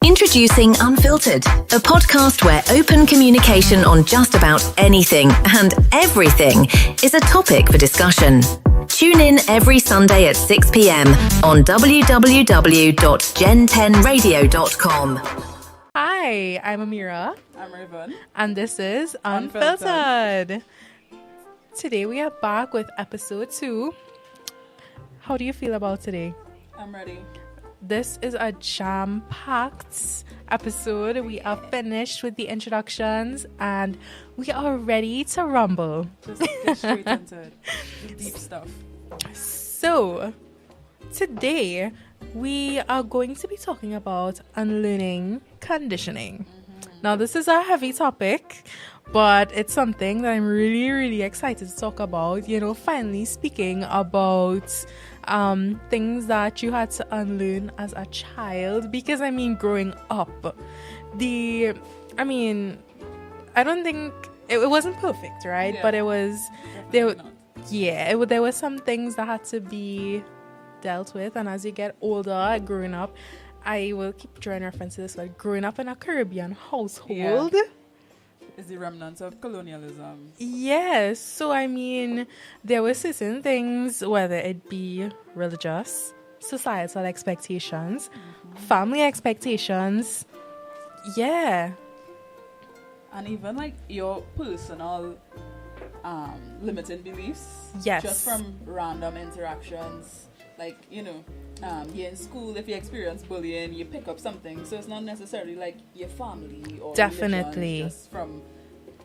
Introducing Unfiltered, a podcast where open communication on just about anything and everything is a topic for discussion. Tune in every Sunday at 6 p.m. on www.gen10radio.com. Hi, I'm Amirah. I'm Raven. And this is Unfiltered. Today we are back with episode 2. How do you feel about today? I'm ready. This is a jam-packed episode. We are finished with the introductions and we are ready to rumble. Just get straight into it. The deep stuff. So, today we are going to be talking about unlearning conditioning. Now, this is a heavy topic, but it's something that I'm really, really excited to talk about. You know, finally speaking about things that you had to unlearn as a child. Because, I mean, growing up, I don't think, it wasn't perfect, right? Yeah. But it was, there were some things that had to be dealt with. And as you get older, growing up, I will keep drawing reference to this, but growing up in a Caribbean household. Yeah. Is the remnants of colonialism. Yes. So, I mean, there were certain things, whether it be religious, societal expectations, family expectations. Yeah. And even like your personal limiting beliefs. Yes. Just from random interactions. Like, you know, you're in school, if you experience bullying, you pick up something. So it's not necessarily like your family or Definitely. religion, just from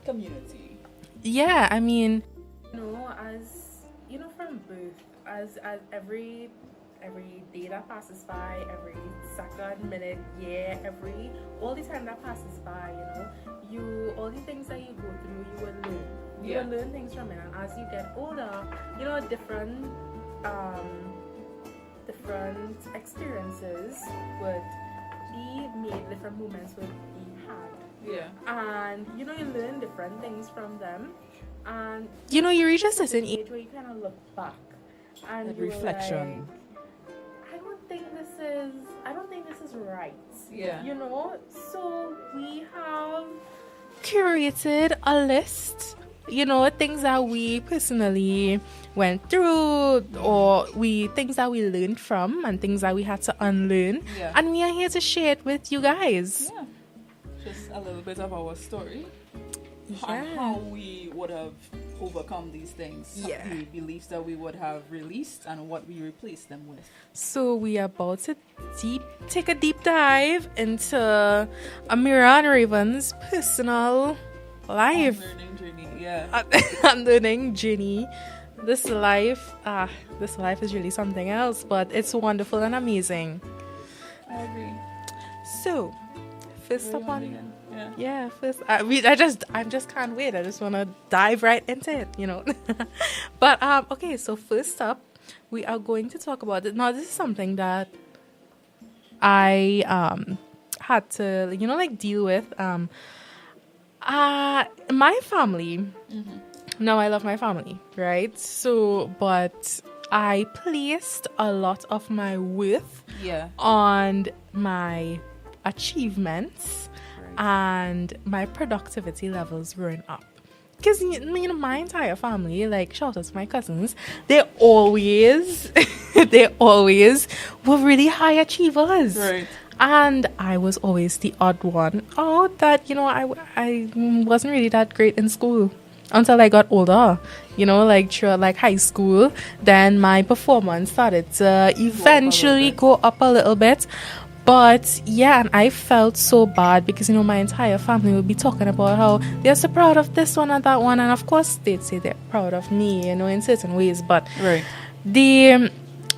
community. Yeah, I mean, from birth, as every day that passes by, every second, minute, year, all the time that passes by, all the things that you go through, you will learn. You will learn things from it, and as you get older, different experiences would be made, different moments would be had. Yeah. And you learn different things from them. And you reach a certain age where you kind of look back and That you're reflection. like, I don't think this is right. Yeah. So we have curated a list, things that we personally went through, or things that we learned from, and things that we had to unlearn. Yeah. And we are here to share it with you guys. Yeah. Just a little bit of our story. Yeah. And how we would have overcome these things. Yeah. The beliefs that we would have released and what we replaced them with. So we are about to take a deep dive into Amirah and Raven's personal life. Unlearning journey, yeah. Unlearning journey. This life is really something else, but it's wonderful and amazing. I agree. So, first Where up you wanna on, begin? yeah, first, I just can't wait. I just want to dive right into it, But okay, so first up, we are going to talk about it. Now, this is something that I had to, deal with. My family. Now, I love my family, right? So, but I placed a lot of my worth on my achievements and my productivity levels growing up. Because, my entire family, like, shout out to my cousins, they always were really high achievers. Right. And I was always the odd one out that, I wasn't really that great in school until I got older, throughout high school. Then my performance started to eventually go up a little bit. But yeah, and I felt so bad because, my entire family would be talking about how they're so proud of this one and that one. And of course, they'd say they're proud of me, in certain ways. But Right.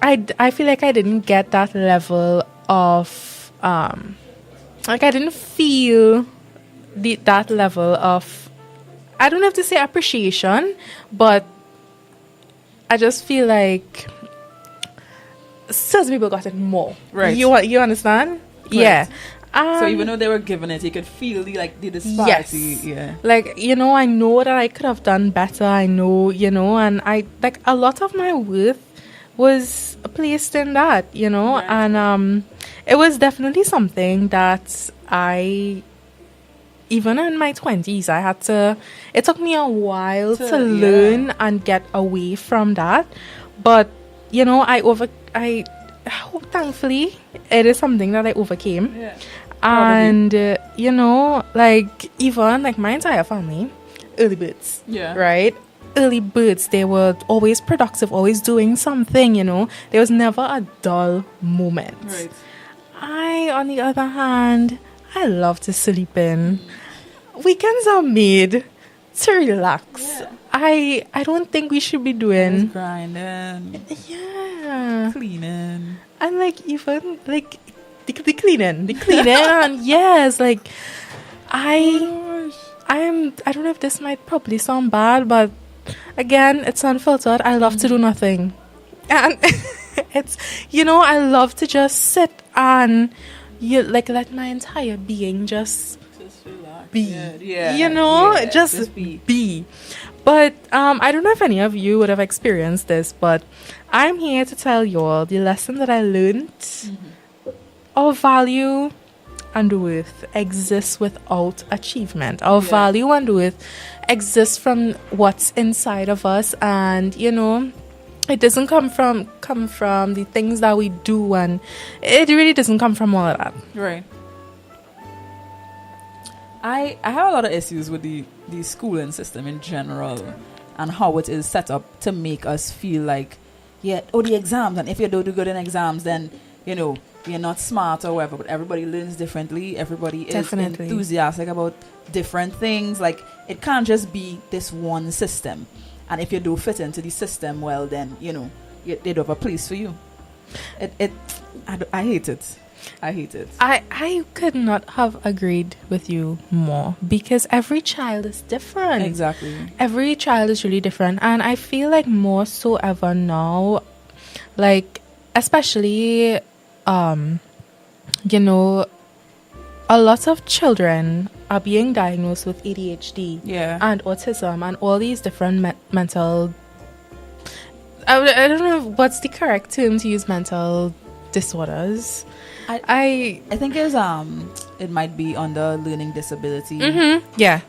I feel like I didn't get that level of, I didn't feel that level of, I don't have to say appreciation, but I just feel like certain people got it more. Right. You understand? Right. Yeah. So even though they were given it, you could feel the disparity. Yes. Yeah. I know that I could have done better. I know, and I, a lot of my worth was placed in that, Right. and it was definitely something that even in my 20s, it took me a while to learn and get away from that. But, thankfully, it is something that I overcame. Yeah. And, even like my entire family, early birds. Yeah. Right? Early birds, they were always productive, always doing something, There was never a dull moment. Right. I, on the other hand, I love to sleep in. Weekends are made to relax. Yeah. I don't think we should be doing grinding. Yeah. Cleaning. And even the cleaning. And yes, I don't know if this might probably sound bad, but again, it's unfiltered. I love to do nothing. And it's, I love to just sit and let my entire being just relax. be. Yeah. Just be. But I don't know if any of you would have experienced this, but I'm here to tell you all the lesson that I learned. Our value and worth exists without achievement. Our value and worth exists from what's inside of us, and it doesn't come from the things that we do, and it really doesn't come from all of that. Right. I have a lot of issues with the schooling system in general and how it is set up to make us feel like, the exams, and if you don't do good in exams, then, you're not smart or whatever. But everybody learns differently. Everybody is enthusiastic about different things. It can't just be this one system. And if you do fit into the system, well, then, they don't have a place for you. I hate it. I hate it. I could not have agreed with you more, because every child is different. Exactly. Every child is really different. And I feel like more so ever now, especially, a lot of children are being diagnosed with ADHD and autism and all these different mental, I don't know what's the correct term to use, mental disorders. I think it might be under learning disability. Yeah.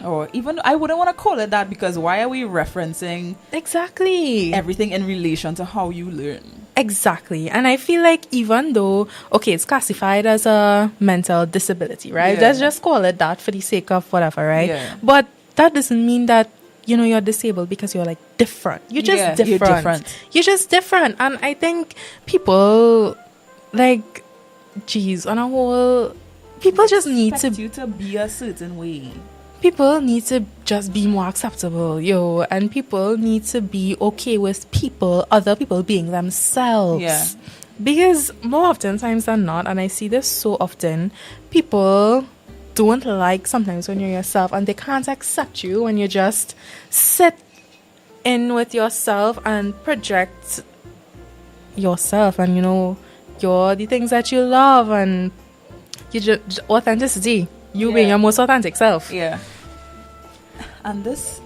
Or even, I wouldn't want to call it that, because why are we referencing exactly everything in relation to how you learn? Exactly. And I feel like even though, it's classified as a mental disability, right? Let's just call it that for the sake of whatever, right? Yeah. But that doesn't mean that, you're disabled because you're different. You're just different. You're different. You're just different. And I think people, on a whole, people just need to... you to be a certain way. People need to just be more acceptable, and people need to be okay with other people being themselves. Yeah. Because more often times than not, and I see this so often, people don't like sometimes when you're yourself, and they can't accept you when you just sit in with yourself and project yourself, and you're the things that you love, and you just authenticity. Being your most authentic self. Yeah. And this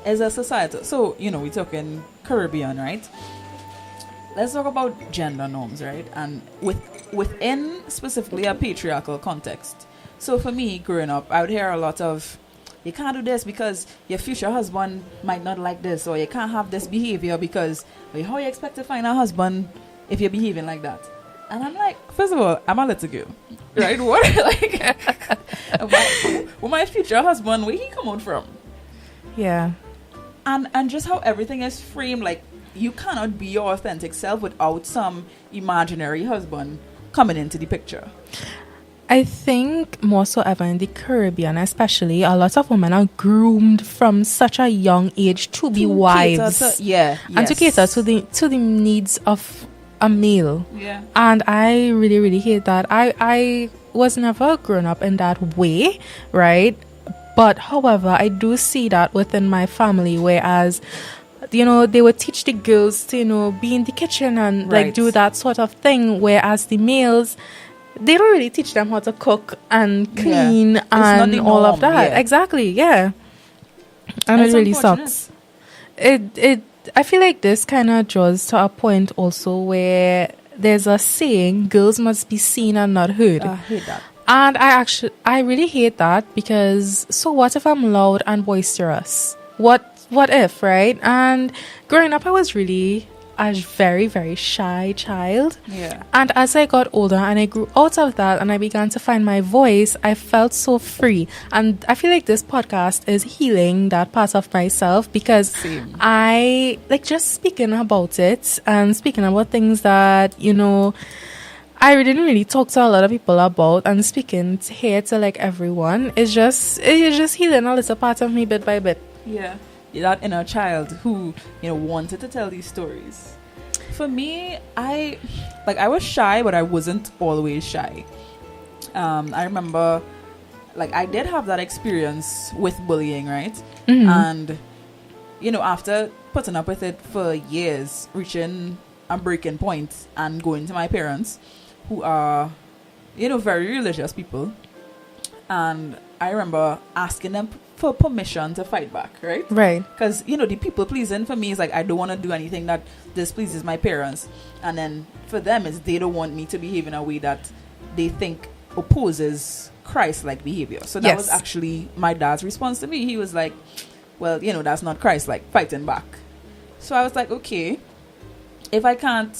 is a society. So, we're talking Caribbean, right? Let's talk about gender norms, right? And within specifically a patriarchal context. So for me, growing up, I would hear a lot of, you can't do this because your future husband might not like this, or you can't have this behavior because, how you expect to find a husband if you're behaving like that? And I'm like, first of all, I'm a little girl, right? What? With my future husband, where he come out from? Yeah. And just how everything is framed, you cannot be your authentic self without some imaginary husband coming into the picture. I think more so ever in the Caribbean, especially, a lot of women are groomed from such a young age to be wives. And to cater to the needs of a male. Yeah. And I really, really hate that. I was never grown up in that way, right? But however, I do see that within my family, whereas, they would teach the girls to, be in the kitchen and do that sort of thing, whereas the males, they don't really teach them how to cook and clean and all of that. Yeah. Exactly, yeah. And it really sucks. I feel like this kind of draws to a point also where there's a saying, girls must be seen and not heard. I hate that. And I really hate that, because so what if I'm loud and boisterous? What if, right? And growing up, I was really a very, very shy child. Yeah. And as I got older and I grew out of that and I began to find my voice, I felt so free. And I feel like this podcast is healing that part of myself, because Same. I like just speaking about it and speaking about things that, I didn't really talk to a lot of people about, and speaking here to like everyone is just healing a little part of me bit by bit. Yeah. That inner child who, wanted to tell these stories. For me, I was shy, but I wasn't always shy. I remember, I did have that experience with bullying, right? Mm-hmm. And, after putting up with it for years, reaching a breaking point and going to my parents, who are, very religious people. And I remember asking them for permission to fight back, right? Right. Because, the people pleasing for me is I don't want to do anything that displeases my parents. And then for them, is they don't want me to behave in a way that they think opposes Christ-like behavior. So that was actually my dad's response to me. He was like, well, that's not Christ-like, fighting back. So I was like, okay, if I can't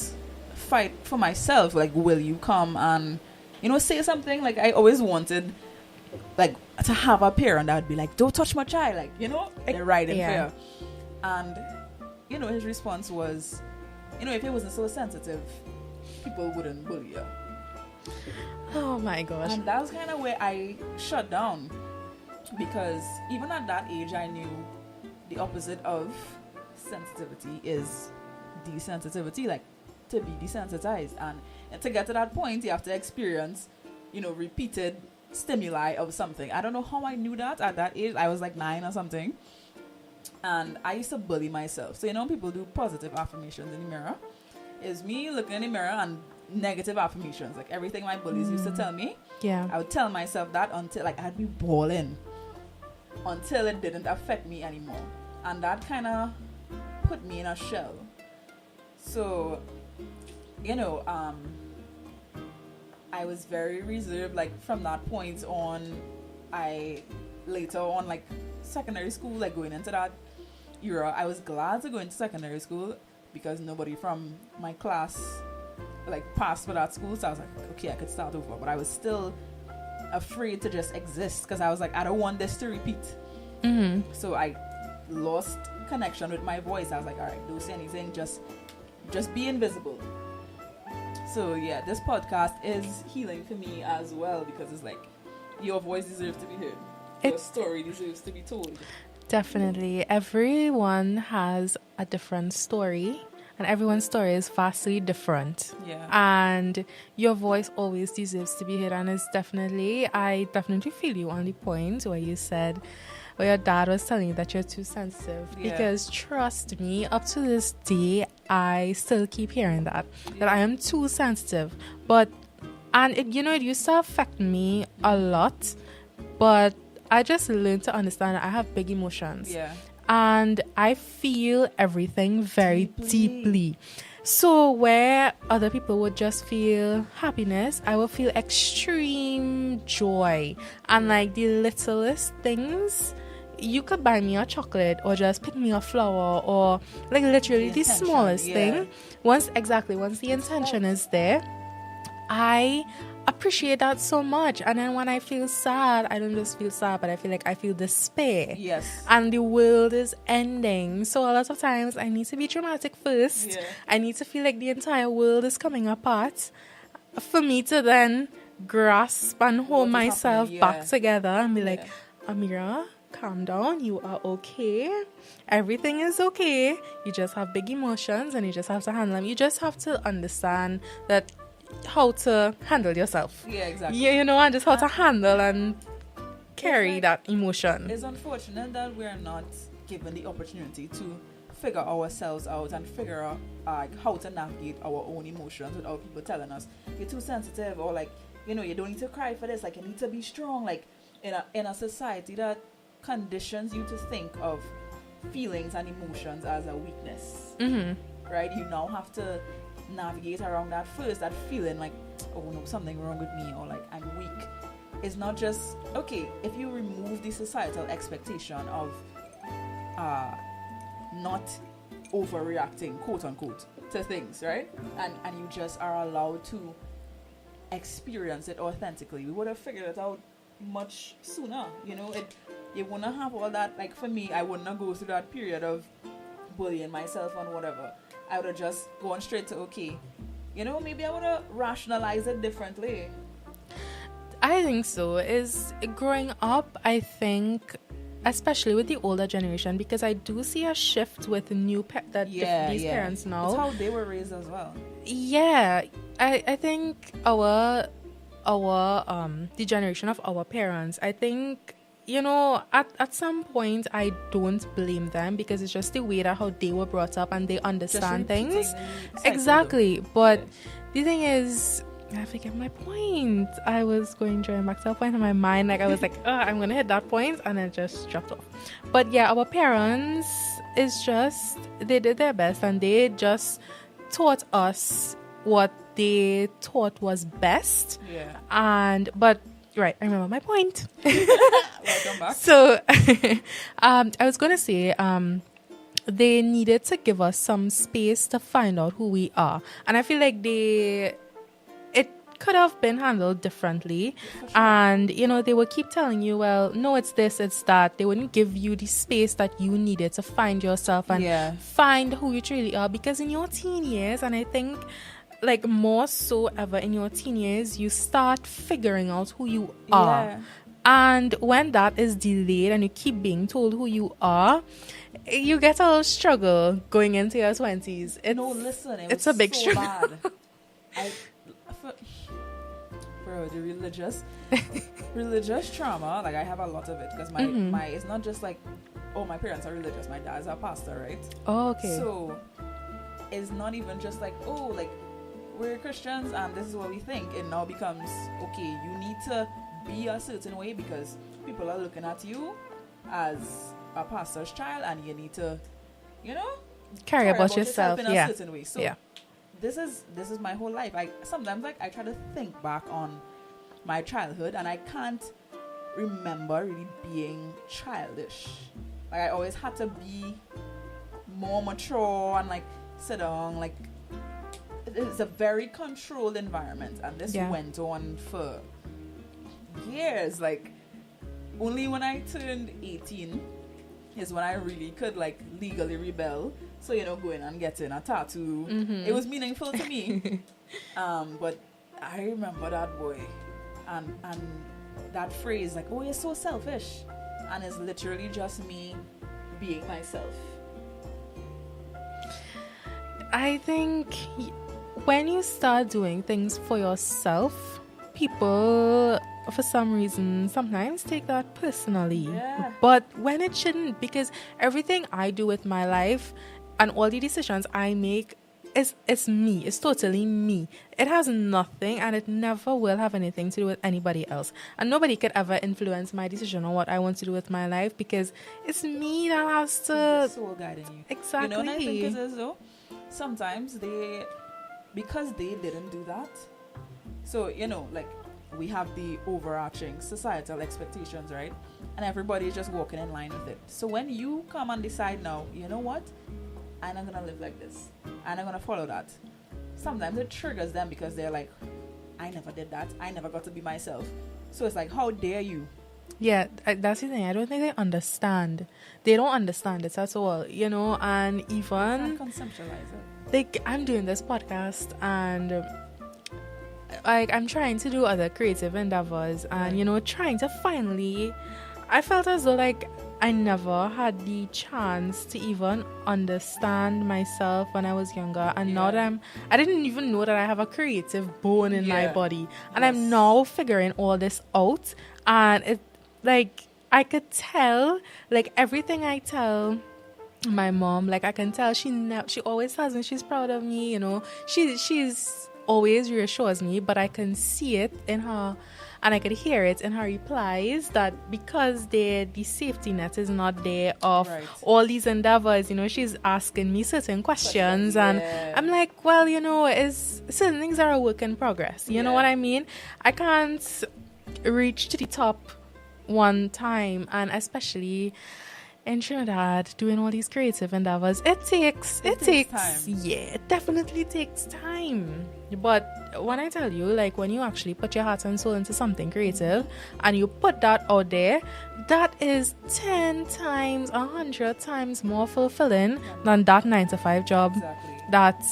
fight for myself, will you come and, say something? I always wanted, to have a parent that would be like, don't touch my child, they're right in fear. And, his response was, if it wasn't so sensitive, people wouldn't bully you. Oh my gosh. And that was kind of where I shut down, because even at that age, I knew the opposite of sensitivity is desensitivity, to be desensitized. And to get to that point, you have to experience, repeated stimuli of something. I don't know how I knew that at that age. I was 9 or something. And I used to bully myself. So, when people do positive affirmations in the mirror, is me looking in the mirror and negative affirmations. Everything my bullies used to tell me. Yeah. I would tell myself that until I'd be bawling. Until it didn't affect me anymore. And that kind of put me in a shell. So, I was very reserved. From that point on, I later on, secondary school, going into that era, I was glad to go into secondary school, because nobody from my class passed for that school. So I was like, okay, I could start over. But I was still afraid to just exist, because I was like, I don't want this to repeat. Mm-hmm. So I lost connection with my voice. I was like, all right, don't say anything, just be invisible. So yeah, this podcast is healing for me as well, because it's your voice deserves to be heard. Your story deserves to be told. Definitely. Everyone has a different story, and everyone's story is vastly different. Yeah. And your voice always deserves to be heard. And I definitely feel you on the point where you said, where your dad was telling you that you're too sensitive. Yeah. Because trust me, up to this day, I still keep hearing that I am too sensitive. And it used to affect me a lot, but I just learned to understand that I have big emotions. Yeah. And I feel everything very deeply. So where other people would just feel happiness, I will feel extreme joy. And the littlest things, you could buy me a chocolate or just pick me a flower, or literally the smallest thing. Once the intention is there, I appreciate that so much. And then when I feel sad, I don't just feel sad, but I feel despair. Yes. And the world is ending. So a lot of times I need to be dramatic first. Yeah. I need to feel like the entire world is coming apart for me to then grasp and hold myself back together and be like, Amirah, calm down. You are okay. Everything is okay. You just have big emotions and you just have to handle them. You just have to understand that how to handle yourself. Yeah, exactly. And just how to handle and carry that emotion. It's unfortunate that we're not given the opportunity to figure ourselves out and figure out how to navigate our own emotions without people telling us you're too sensitive, or you don't need to cry for this, you need to be strong. In a society that conditions you to think of feelings and emotions as a weakness, Mm-hmm. right? You now have to navigate around that first, that feeling like, oh no, something wrong with me, or like I'm weak. It's not just, okay, if you remove the societal expectation of not overreacting, quote unquote, to things, right? And you just are allowed to experience it authentically, we would have figured it out much sooner. You know, you wouldn't have all that. Like for me, I wouldn't go through that period of bullying myself and whatever. I would have just gone straight to, okay, you know, maybe I would have rationalized it differently. I think so. Is growing up, I think, especially with the older generation, because I do see a shift with these parents now. It's how they were raised as well. Yeah, I think the generation of our parents, I think, you know, at some point I don't blame them, because it's just the way that how they were brought up and they understand things. Exactly. But the thing is, I forget my point. I was going back to a point in my mind, like I was like, I'm gonna hit that point, and then just dropped off. But yeah, our parents is just, they did their best, and they just taught us what they thought was best. Yeah. But right, I remember my point. Welcome back. So I was gonna say they needed to give us some space to find out who we are, and I feel like it could have been handled differently. Sure. And you know, they would keep telling you, well, no, it's this, it's that. They wouldn't give you the space that you needed to find yourself and find who you truly are, because in your teen years, and I think like more so ever in your teen years, you start figuring out who you are. Yeah. And when that is delayed and you keep being told who you are, you get a little struggle going into your 20s. It's a big struggle. Bad. Bro, the religious trauma, like I have a lot of it, because my it's not just like, oh, my parents are religious, my dad's a pastor, right? Oh, okay. So it's not even just like, oh, like we're Christians and this is what we think. It now becomes, okay, you need to be a certain way because people are looking at you as a pastor's child, and you need to, you know, care about yourself in a certain way. So this is my whole life. I sometimes, like, I try to think back on my childhood, and I can't remember really being childish. Like, I always had to be more mature and like sit down. Like, it's a very controlled environment, and this went on for years. Like, only when I turned 18 is when I really could like legally rebel. So, you know, going and getting a tattoo, it was meaningful to me. But I remember that boy and that phrase, like, oh, you're so selfish. And it's literally just me being myself. I think when you start doing things for yourself, people, for some reason, sometimes take that personally. Yeah. But when it shouldn't, because everything I do with my life and all the decisions I make, it's me. It's totally me. It has nothing, and it never will have anything to do with anybody else. And nobody could ever influence my decision on what I want to do with my life, because it's me that has to... The soul guiding you. Exactly. You know, and I think it is, though, sometimes because they didn't do that, so, you know, like, we have the overarching societal expectations, right? And everybody is just walking in line with it. So when you come and decide now, you know what? I'm not going to live like this. I'm not going to follow that. Sometimes it triggers them because they're like, I never did that. I never got to be myself. So it's like, how dare you? Yeah, that's the thing. I don't think they understand. They don't understand it at all, you know, and even... conceptualize it. Like, I'm doing this podcast and... like, I'm trying to do other creative endeavors and, you know, trying to finally... I felt as though, like, I never had the chance to even understand myself when I was younger. And now that I didn't even know that I have a creative bone in my body. And I'm now figuring all this out. And it, like, I could tell, like, everything I tell my mom, like, I can tell she always tells me she's proud of me, you know. She's always reassures me, but I can see it in her And I could hear it in her replies that because the safety net is not there of all these endeavors, she's asking me certain questions. And I'm like, well, certain things are a work in progress. You know what I mean? I can't reach to the top one time, and especially in Trinidad, doing all these creative endeavors, it takes time. Yeah, it definitely takes time. But when I tell you, like, when you actually put your heart and soul into something creative and you put that out there, that is 10 times, 100 times more fulfilling than that 9-to-5 job that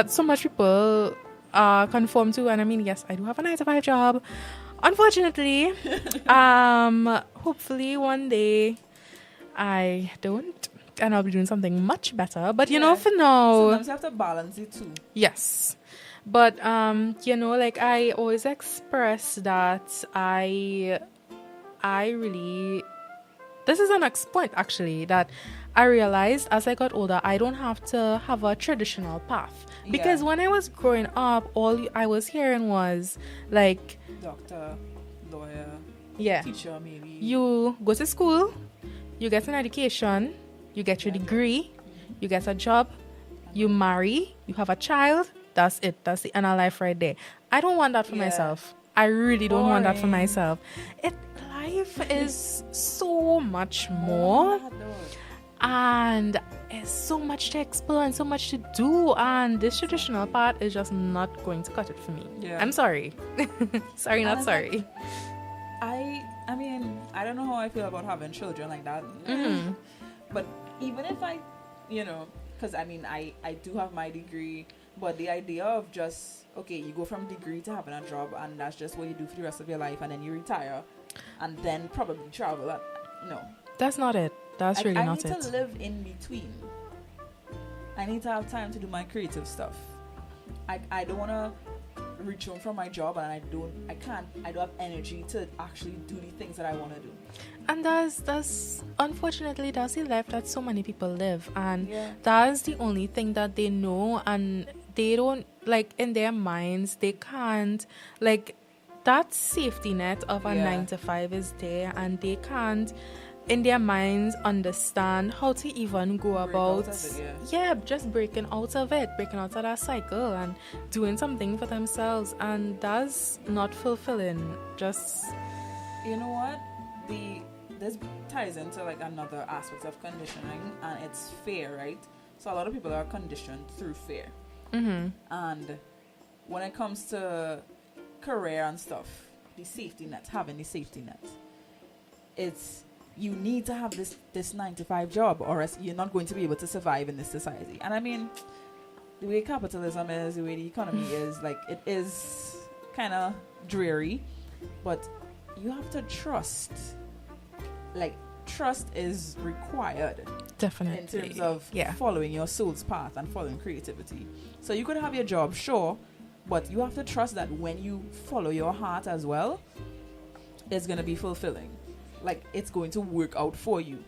so much people conform to. And I mean, yes, I do have a 9-to-5 job, unfortunately. Hopefully one day I don't, and I'll be doing something much better. But for now, sometimes you have to balance it too. Yes, but like I always express that I really, this is the next point actually, that I realized as I got older, I don't have to have a traditional path. Because when I was growing up, all I was hearing was like doctor, lawyer, teacher, maybe. You go to school, you get an education, you get your degree, you get a job, you marry, you have a child. That's it. That's the end of life right there. I don't want that for myself. I really don't want that for myself. Life is so much more. And there's so much to explore and so much to do, and this traditional part is just not going to cut it for me. I'm sorry. Sorry, not sorry. I mean, I don't know how I feel about having children like that. But even if I, because I mean, I do have my degree, but the idea of just, okay, you go from degree to having a job and that's just what you do for the rest of your life, and then you retire and then probably travel. No. That's not it. That's really not it. I need to live in between. I need to have time to do my creative stuff. I don't want to reach home from my job and I don't have energy to actually do the things that I want to do. And that's unfortunately that's the life that so many people live, and that's the only thing that they know, and they don't, like, in their minds they can't, like, that safety net of a 9-to-5 is there, and they can't in their minds understand how to even go about just breaking out of that cycle and doing something for themselves. And that's not fulfilling. Just, you know what, this ties into like another aspect of conditioning, and it's fear, right? So a lot of people are conditioned through fear. And when it comes to career and stuff, having the safety net, it's, you need to have this 9-to-5 job, or else you're not going to be able to survive in this society. And I mean, the way capitalism is, the way the economy is, like, it is kind of dreary, but you have to trust. Like, trust is required. Definitely. In terms of following your soul's path and following creativity. So you could have your job, sure, but you have to trust that when you follow your heart as well, it's going to be fulfilling. Like, it's going to work out for you.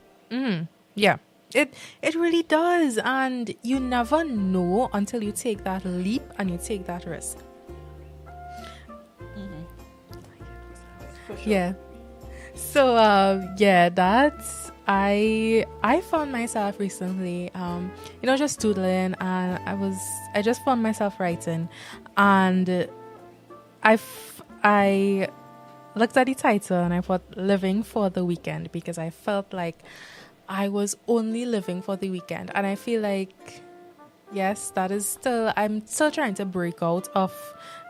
Yeah, it really does. And you never know until you take that leap and you take that risk. For sure. Yeah. So that's, I found myself recently just doodling, and I just found myself writing, and I looked at the title and I thought living for the weekend, because I felt like I was only living for the weekend. And I feel like, yes, I'm still trying to break out of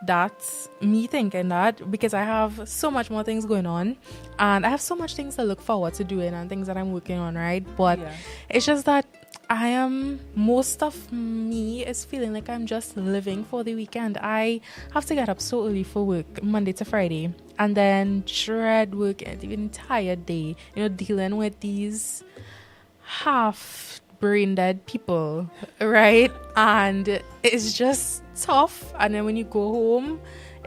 that, me thinking that, because I have so much more things going on and I have so much things to look forward to doing and things that I'm working on, right? But it's just that most of me is feeling like I'm just living for the weekend. I have to get up so early for work, Monday to Friday, and then dread work the entire day, dealing with these half brain dead people, right? And it's just tough. And then when you go home,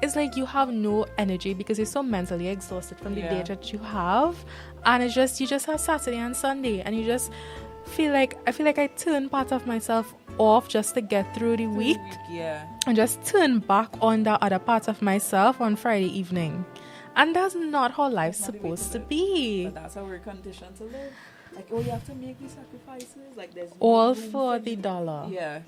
it's like you have no energy because you're so mentally exhausted from the day that you have. And you just have Saturday and Sunday, and you just I feel like I turn part of myself off just to get through the week, Yeah. and just turn back on the other part of myself on Friday evening. And that's not how life's That's not the way supposed to live. be. But that's how we're conditioned to live. Like, oh, you have to make these sacrifices. Like, there's no All room for you. the dollar. Yeah.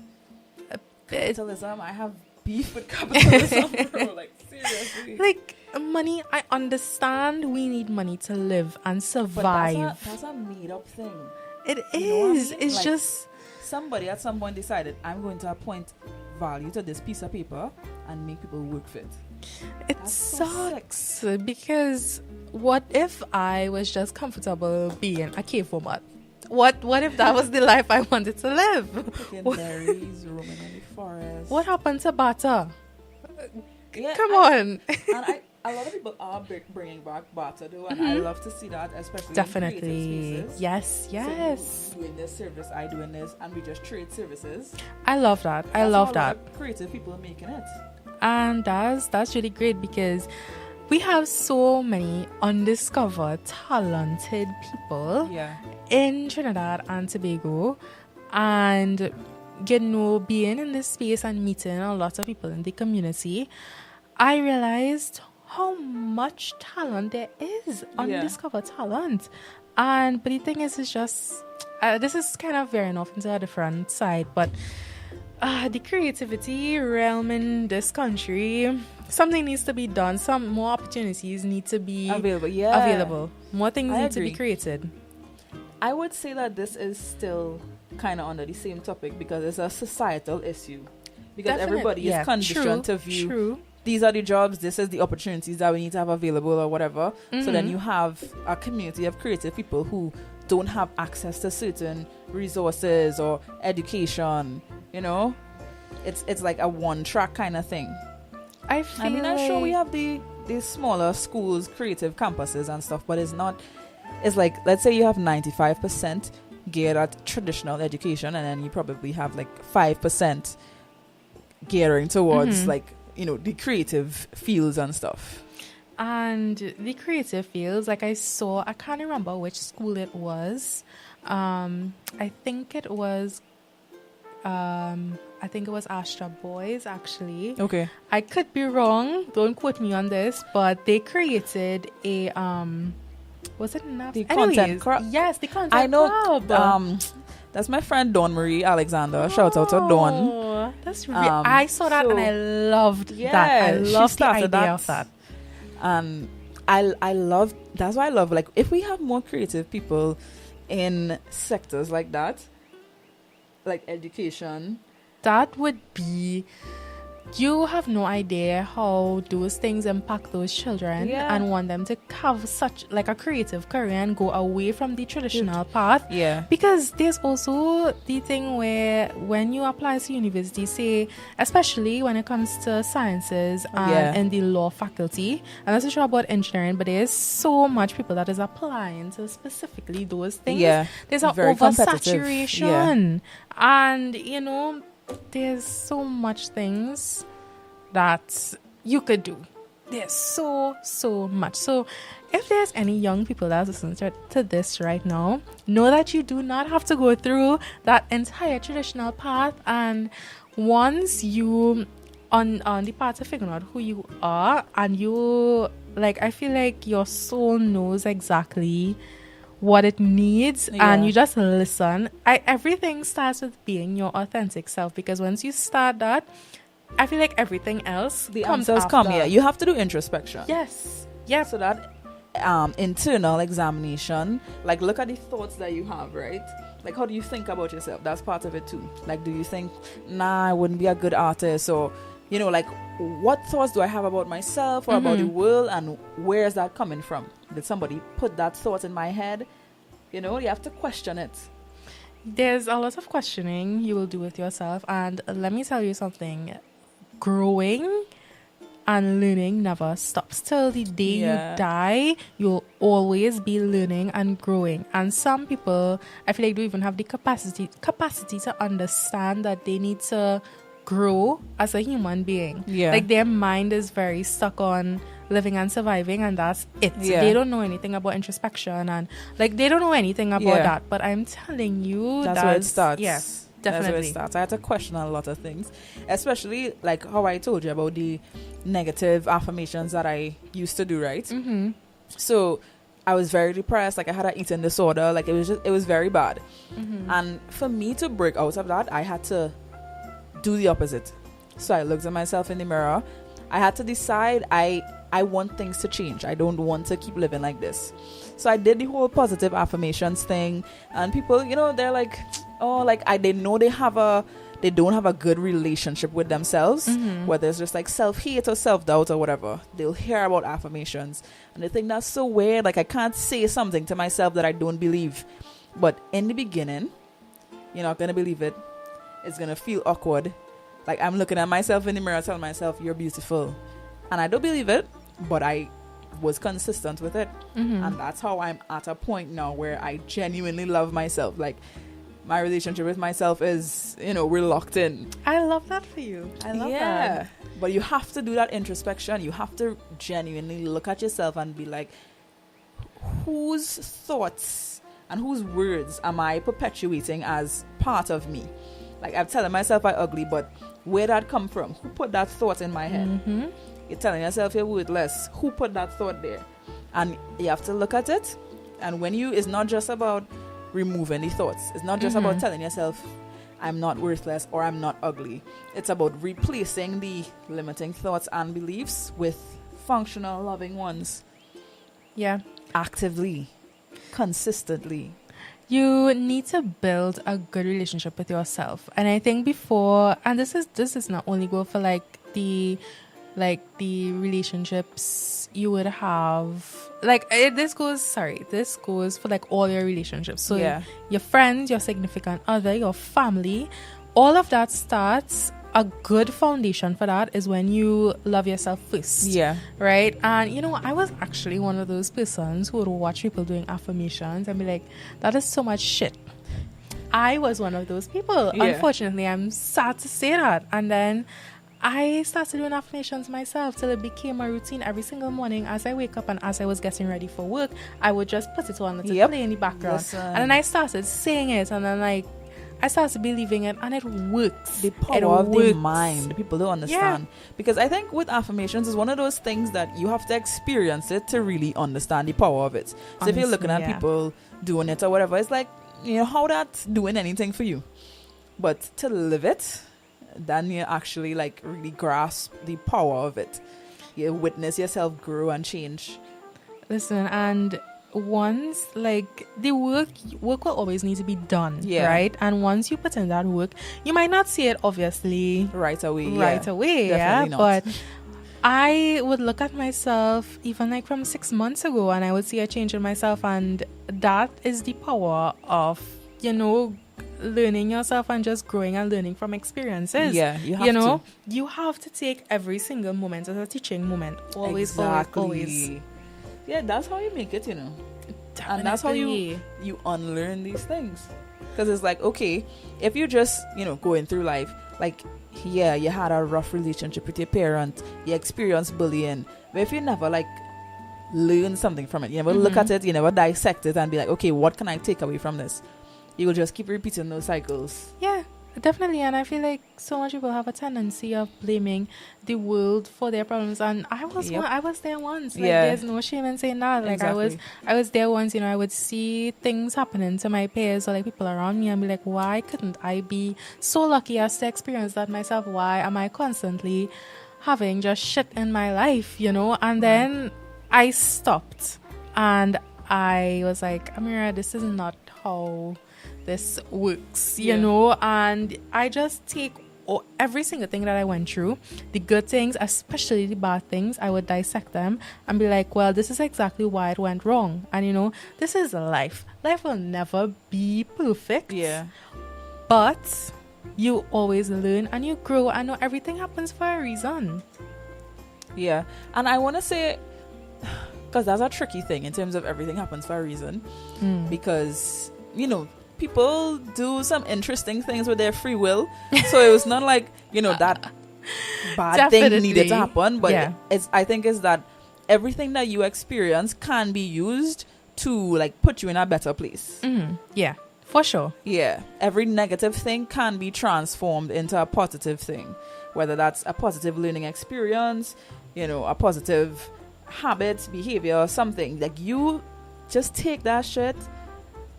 It- Capitalism. I have beef with capitalism, bro. Like, seriously. like money, I understand we need money to live and But survive. that's a made-up thing. It You know what I is. mean? It's Like, just somebody at some point decided, I'm going to appoint value to this piece of paper and make people work for it. it That's so sucks because what if I was just comfortable being a cave woman? What if that was the life I wanted to live? Picking What- berries, roaming in the forest. What happened to barter? Yeah, Come I- on. And a lot of people are bringing back barter though, and I love to see that, especially in Definitely. creative spaces. Yes, So yes. you doing this service, I doing this, and we just trade services. I love that. I That's love how a that. lot of creative people are making it. And that's really great because we have so many undiscovered, talented people Yeah. in Trinidad and Tobago. And, being in this space and meeting a lot of people in the community, I realized how much talent there is, undiscovered talent. But the thing is, it's just, this is kind of veering off into a different side, but the creativity realm in this country, something needs to be done. Some more opportunities need to be Available. Yeah. available. More things I need to be agree. created. I would say that this is still kind of under the same topic because it's a societal issue. Because everybody is conditioned to view True. these are the jobs, this is the opportunities that we need to have available or whatever. So then you have a community of creative people who don't have access to certain resources or education, you know? It's like a one-track kind of thing. I feel I'm sure we have the smaller schools, creative campuses and stuff, but it's not, it's like, let's say you have 95% geared at traditional education, and then you probably have like 5% gearing towards like, you know, the creative fields and stuff. And the creative fields, like I can't remember which school it was. I think it was Astra Boys, actually. Okay. I could be wrong. Don't quote me on this, but they created a was it enough? The content club? Yes, the content I know. club. That's my friend Dawn Marie Alexander. Shout out to Dawn. Oh, that's really. I saw that and I loved that. I she loved the started idea of that. And I love. That's why I love. Like, if we have more creative people in sectors like that, like education, That would be. You have no idea how those things impact those children and want them to have such like a creative career and go away from the traditional path. Yeah. Because there's also the thing where when you apply to university, say, especially when it comes to sciences and the law faculty, I'm not so sure about engineering, but there's so much people that is applying to specifically those things. Yeah. There's an Very competitive. oversaturation. And, you know, there's so much things that you could do. There's so much. So if there's any young people that are listening to this right now, know that you do not have to go through that entire traditional path. And once you on the path of figuring out who you are, and you like, I feel like your soul knows exactly what it needs, and you just listen. Everything starts with being your authentic self, because once you start that, I feel like everything else The comes answers come. after. Yeah. You have to do introspection. Yes. Yeah. So that internal examination, like, look at the thoughts that you have, right? Like, how do you think about yourself? That's part of it too. Like, do you think, nah, I wouldn't be a good artist? Or, you know, like, what thoughts do I have about myself or about the world, and where is that coming from? Did somebody put that thought in my head? You know, you have to question it. There's a lot of questioning you will do with yourself, and let me tell you something. Growing and learning never stops. Till the day you die, you'll always be learning and growing. And some people, I feel like, don't even have the capacity to understand that they need to grow as a human being. Yeah. Like, their mind is very stuck on living and surviving, and that's it. Yeah. They don't know anything about introspection, and like, they don't know anything about that. But I'm telling you, That's where it starts. Yes. That's where it Definitely. starts. I had to question a lot of things, especially like how I told you about the negative affirmations that I used to do, right? Mm-hmm. So I was very depressed. Like I had an eating disorder. Like it was very bad. Mm-hmm. And for me to break out of that, I had to do the opposite. So I looked at myself in the mirror. I had to decide I want things to change. I don't want to keep living like this. So I did the whole positive affirmations thing, and people, they're like, oh, like they know they don't have a good relationship with themselves, Mm-hmm. whether it's just like self-hate or self-doubt or whatever. They'll hear about affirmations and they think that's so weird. Like I can't say something to myself that I don't believe. But in the beginning, you're not gonna believe it. It's gonna feel awkward. Like I'm looking at myself in the mirror telling myself you're beautiful, and I don't believe it, but I was consistent with it. Mm-hmm. And that's how I'm at a point now where I genuinely love myself. Like my relationship with myself is, we're locked in. I love that for you. I love that. But you have to do that introspection. You have to genuinely look at yourself and be like, whose thoughts and whose words am I perpetuating as part of me? Like I'm telling myself I'm ugly, but where that come from? Who put that thought in my head? Mm-hmm. You're telling yourself you're worthless. Who put that thought there? And you have to look at it. And it's not just about removing the thoughts. It's not just about telling yourself I'm not worthless or I'm not ugly. It's about replacing the limiting thoughts and beliefs with functional, loving ones. Yeah. Actively, consistently. You need to build a good relationship with yourself. And I think and this is not only go for the relationships you would have, this goes for all your relationships. So your friends, your significant other, your family, all of that starts. A good foundation for that is when you love yourself first. Yeah. Right? And I was actually one of those persons who would watch people doing affirmations and be like, that is so much shit. I was one of those people. Yeah. Unfortunately, I'm sad to say that. And then I started doing affirmations myself till it became a routine. Every single morning as I wake up and as I was getting ready for work, I would just put it on to play in the background. Listen. And then I started saying it, and then I started believing it, and it works. The power of the mind. People don't understand. Yeah. Because I think with affirmations, it's one of those things that you have to experience it to really understand the power of it. So Honestly, if you're looking at people doing it or whatever, it's like, how that's doing anything for you. But to live it, then you actually really grasp the power of it. You witness yourself grow and change. Listen, and once the work will always need to be done, right? And once you put in that work, you might not see it obviously right away, Definitely not. But I would look at myself even from 6 months ago, and I would see a change in myself, and that is the power of learning yourself and just growing and learning from experiences. You have to take every single moment as a teaching moment. Always. Yeah, that's how you make it, Definitely. And that's how you unlearn these things. Because it's like, okay, if you're just, going through life, you had a rough relationship with your parent, you experienced bullying, but if you never, learn something from it, you never look at it, you never dissect it and be like, okay, what can I take away from this? You will just keep repeating those cycles. Yeah, definitely. And I feel like so much people have a tendency of blaming the world for their problems, and I was there once. There's no shame in saying that. Exactly. I was there once. I would see things happening to my peers or people around me and be like, why couldn't I be so lucky as to experience that myself? Why am I constantly having just shit in my life? And then I stopped and I was like, Amirah, this is not how this works, and I just take every single thing that I went through, the good things, especially the bad things, I would dissect them and be like, well, this is exactly why it went wrong. And this is life. Life will never be perfect. Yeah. But you always learn and you grow. I know everything happens for a reason. Yeah. And I want to say, because that's a tricky thing in terms of everything happens for a reason. Because, people do some interesting things with their free will. So it was not like, that bad thing needed to happen. But I think is that everything that you experience can be used to put you in a better place. Yeah, For sure. Yeah, every negative thing can be transformed into a positive thing, whether that's a positive learning experience, a positive habit, behavior, something. Like, you just take that shit,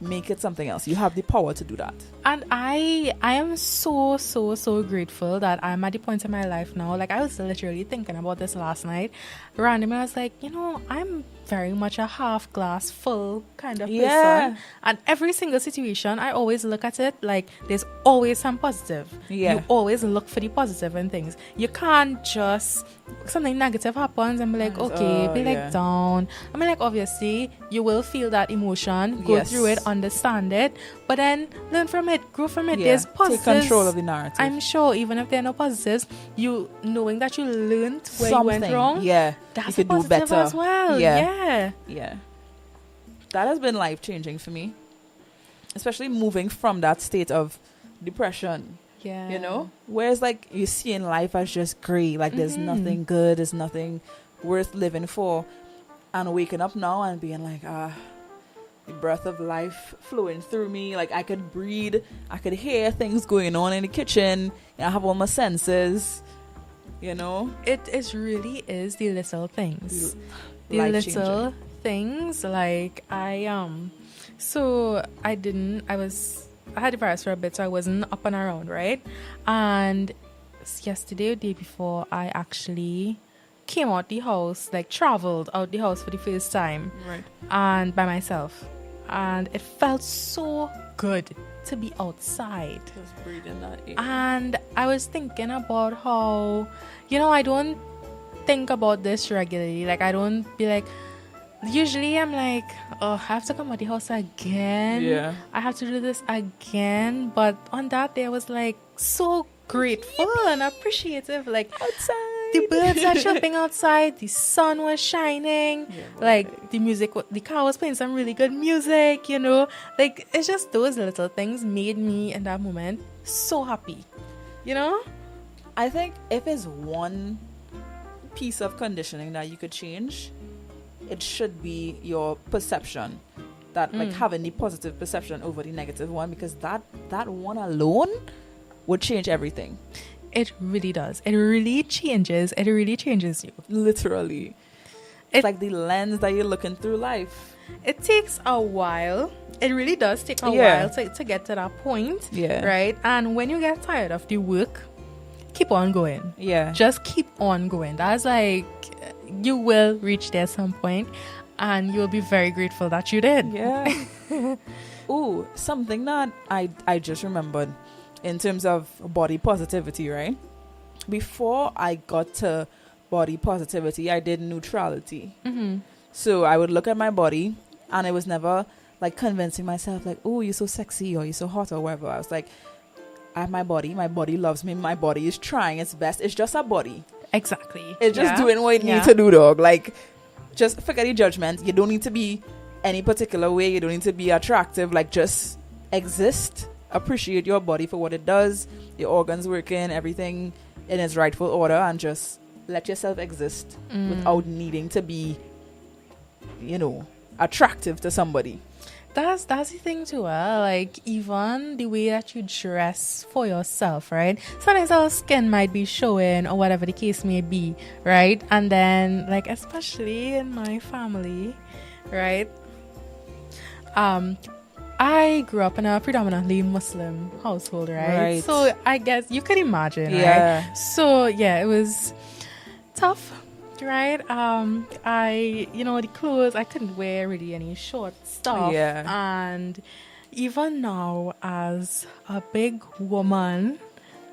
make it something else. You have the power to do that. And I am so grateful that I'm at the point in my life now. Like, I was literally thinking about this last night randomly. I was like, I'm very much a half glass full kind of person. And every single situation, I always look at it like there's always some positive. You always look for the positive in things. You can't just, something negative happens and be like, okay, be like down. I mean, like, obviously you will feel that emotion, go through it, understand it, but then learn from it, grow from it. There's positives. Take control of the narrative. I'm sure even if there are no positives, you knowing that you learned where you went wrong, that's you a could do positive better as well. Yeah. That has been life-changing for me, especially moving from that state of depression. Whereas, like, you see in life as just gray, like there's nothing good, there's nothing worth living for, and waking up now and being like, the breath of life flowing through me, like I could breathe, I could hear things going on in the kitchen, I have all my senses. It really is the little things, the little things. Like, I had the virus for a bit, so I wasn't up and around, right? And yesterday or the day before, I actually came out the house, like traveled out the house for the first time, right? And by myself, and it felt so good to be outside, just breathing that air. And I was thinking about how, I don't think about this regularly. Like, I don't be like, usually I'm like, oh, I have to come out the house again. I have to do this again. But on that day, I was like so grateful and appreciative. Like, outside, the birds are chirping outside, the sun was shining, like the music, the car was playing some really good music, like, it's just those little things made me in that moment so happy. I think if it's one piece of conditioning that you could change, it should be your perception, that like having the positive perception over the negative one, because that one alone would change everything. It really does. It really changes you. Literally. It's like the lens that you're looking through life. It takes a while. It really does take a while to get to that point. Right? And when you get tired of the work, keep on going. Just keep on going. That's like, you will reach there at some point, and you'll be very grateful that you did. Ooh, something that I just remembered in terms of body positivity, right? Before I got to body positivity, I did neutrality. So I would look at my body, and it was never like convincing myself like, oh, you're so sexy or you're so hot or whatever. I was like, I have my body loves me, my body is trying its best. It's just a body. Exactly. It's just doing what it needs to do, dog. Like, just forget the judgment. You don't need to be any particular way. You don't need to be attractive. Like, just exist. Appreciate your body for what it does. Your organs working, everything in its rightful order, and just let yourself exist without needing to be, attractive to somebody. That's the thing too. Like, even the way that you dress for yourself, right? Sometimes our skin might be showing or whatever the case may be, right? And then, like, especially in my family, right? I grew up in a predominantly Muslim household, right? So I guess you could imagine, right? So it was tough. Right, the clothes, I couldn't wear really any short stuff, and even now as a big woman,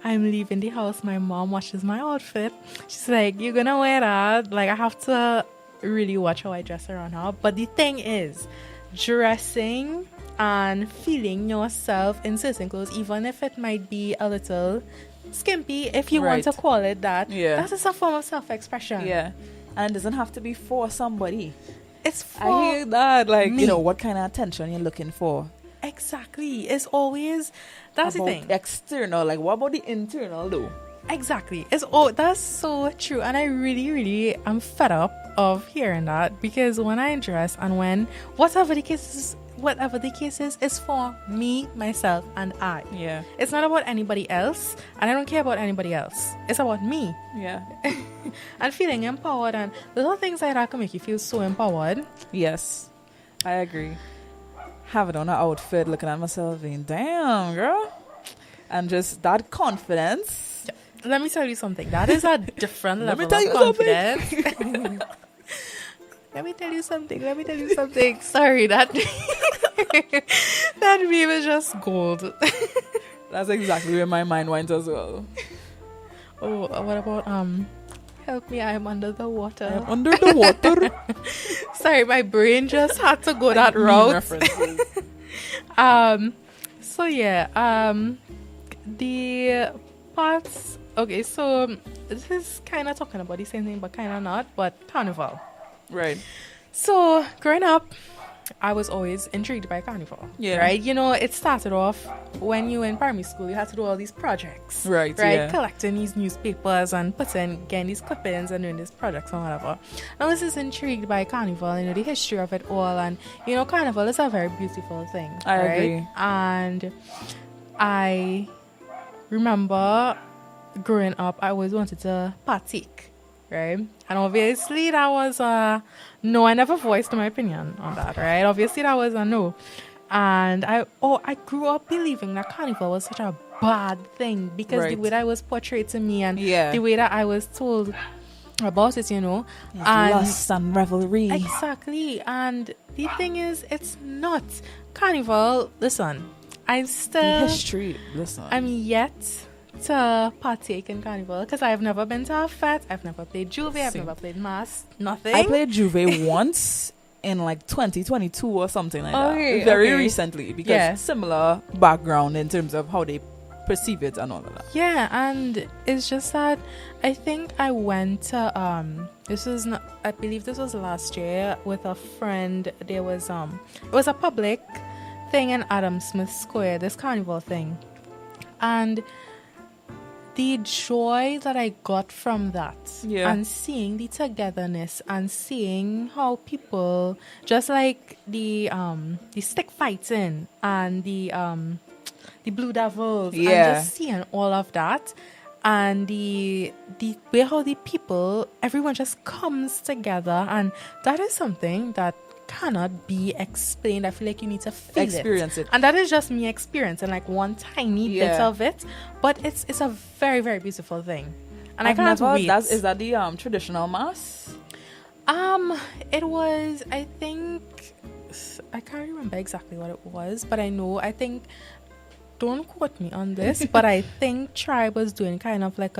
I'm leaving the house, my mom watches my outfit, she's like, you're gonna wear that? Like, I have to really watch how I dress around her. But the thing is, dressing and feeling yourself in certain clothes, even if it might be a little skimpy, if you want to call it that, that is a form of self-expression. And it doesn't have to be for somebody. It's for I hear that, like, me. What kind of attention you're looking for. Exactly. It's always, that's about the thing. External, like, what about the internal though? Exactly. That's so true. And I really, really am fed up of hearing that, because when I dress and when whatever the case whatever the case is for me, myself, and I. Yeah. It's not about anybody else, and I don't care about anybody else. It's about me. Yeah. And feeling empowered, and little things like that can make you feel so empowered. Yes. I agree. Having on an outfit, looking at myself, being, damn, girl. And just that confidence. Let me tell you something. That is a different Let me level tell of you confidence. Let me tell you something. Sorry, that that meme is just gold. That's exactly where my mind went as well. Oh, what about help me, I am under the water. I am under the water. Sorry, my brain just had to go that route. References. So yeah, the parts. Okay, so this is kind of talking about the same thing, but kind of not. But carnival. Right. So growing up, I was always intrigued by carnival. Yeah. Right. You know, it started off when you were in primary school. You had to do all these projects. Right. Right. Yeah. Collecting these newspapers and getting these clippings and doing these projects and whatever. I was just intrigued by carnival. You know, the history of it all, and you know, carnival is a very beautiful thing. I right? agree. And I remember growing up, I always wanted to partake. Right. And obviously that was no, I never voiced my opinion on that, right? Obviously that was a no. And I grew up believing that carnival was such a bad thing because the way that it was portrayed to me and the way that I was told about it, you know. And lust and revelry. Exactly. And the thing is, it's not. Carnival, listen, I'm yet to partake in carnival because I've never been to a fete, I've never played Juve, I've never played mass, nothing. I played Juve once in like 2022 or something like that. Very recently, because similar background in terms of how they perceive it and all of that. Yeah, and it's just that I think I went to I believe this was last year with a friend. There was it was a public thing in Adam Smith Square, this carnival thing, and the joy that I got from that and seeing the togetherness and seeing how people, just like the stick fighting and the Blue Devils and just seeing all of that and the way how the people, everyone just comes together, and that is something that cannot be explained. I feel like you need to experience it. And that is just me experiencing like one tiny bit of it, but it's a very, very beautiful thing, and I can't wait. Is that the traditional mass? It was, I think, I can't remember exactly what it was, but I think don't quote me on this, but I think Tribe was doing kind of like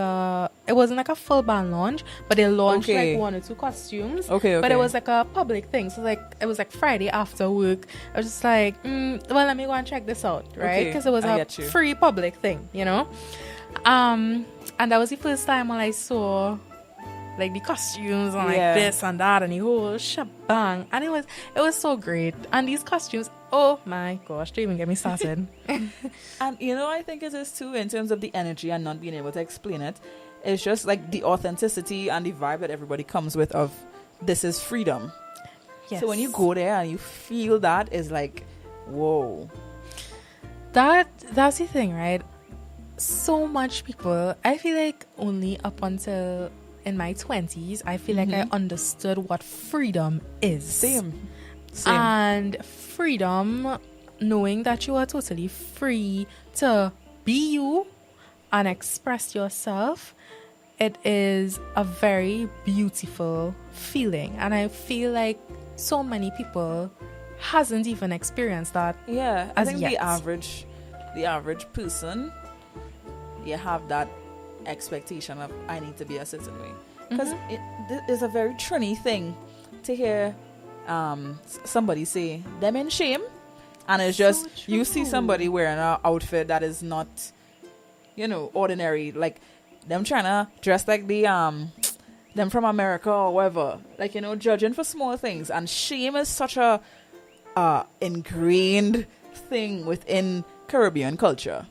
it wasn't like a full band launch, but they launched like one or two costumes. Okay. But it was like a public thing. So like it was like Friday after work. I was just like, well, let me go and check this out, right? Because it was a free public thing, you know? And that was the first time when I saw like the costumes and like this and that and the whole shebang, and it was so great. And these costumes, oh my gosh, don't even get me started. And you know, I think it is too, in terms of the energy and not being able to explain it. It's just like the authenticity and the vibe that everybody comes with of this is freedom. Yes. So when you go there and you feel that, is like, whoa. That's the thing, right? So much people, I feel like only up until in my 20s, I feel like I understood what freedom is. Same. And freedom, knowing that you are totally free to be you and express yourself, it is a very beautiful feeling. And I feel like so many people hasn't even experienced that. Yeah, I think the average person, you have that expectation of I need to be a certain way, because it is a very Trini thing to hear somebody say them in shame, and it's just so you see somebody wearing an outfit that is not, you know, ordinary, like them trying to dress like the them from America or whatever, like, you know, judging for small things. And shame is such a ingrained thing within Caribbean culture.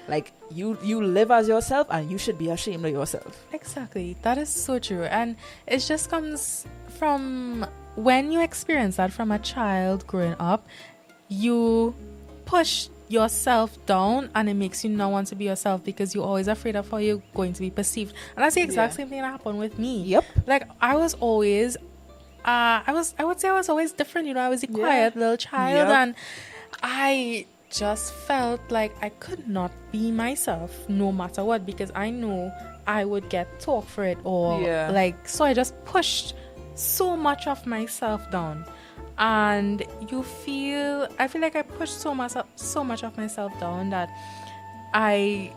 Like, you live as yourself and you should be ashamed of yourself. Exactly. That is so true. And it just comes from when you experience that from a child growing up, you push yourself down, and it makes you not want to be yourself because you're always afraid of how you're going to be perceived. And that's the exact same thing that happened with me. Yep. Like, I was always I would say I was always different, you know. I was a quiet little child, and I just felt like I could not be myself no matter what, because I know I would get talk for it, or like, so I just pushed so much of myself down. And I feel like I pushed so much of myself down that I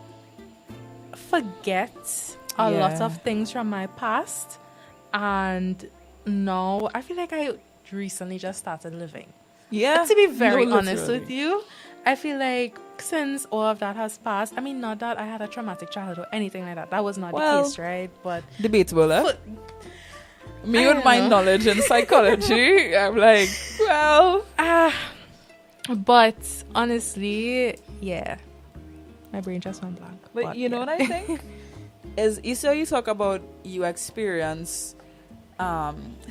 forget a lot of things from my past. And now I feel like I recently just started living. Yeah. To be very honest with you, I feel like since all of that has passed, I mean, not that I had a traumatic childhood or anything like that. That was not the case, right? But debatable, eh? Me with my knowledge in psychology, I'm like, well. But honestly, yeah. My brain just went blank. But you know what I think? You talk about you experience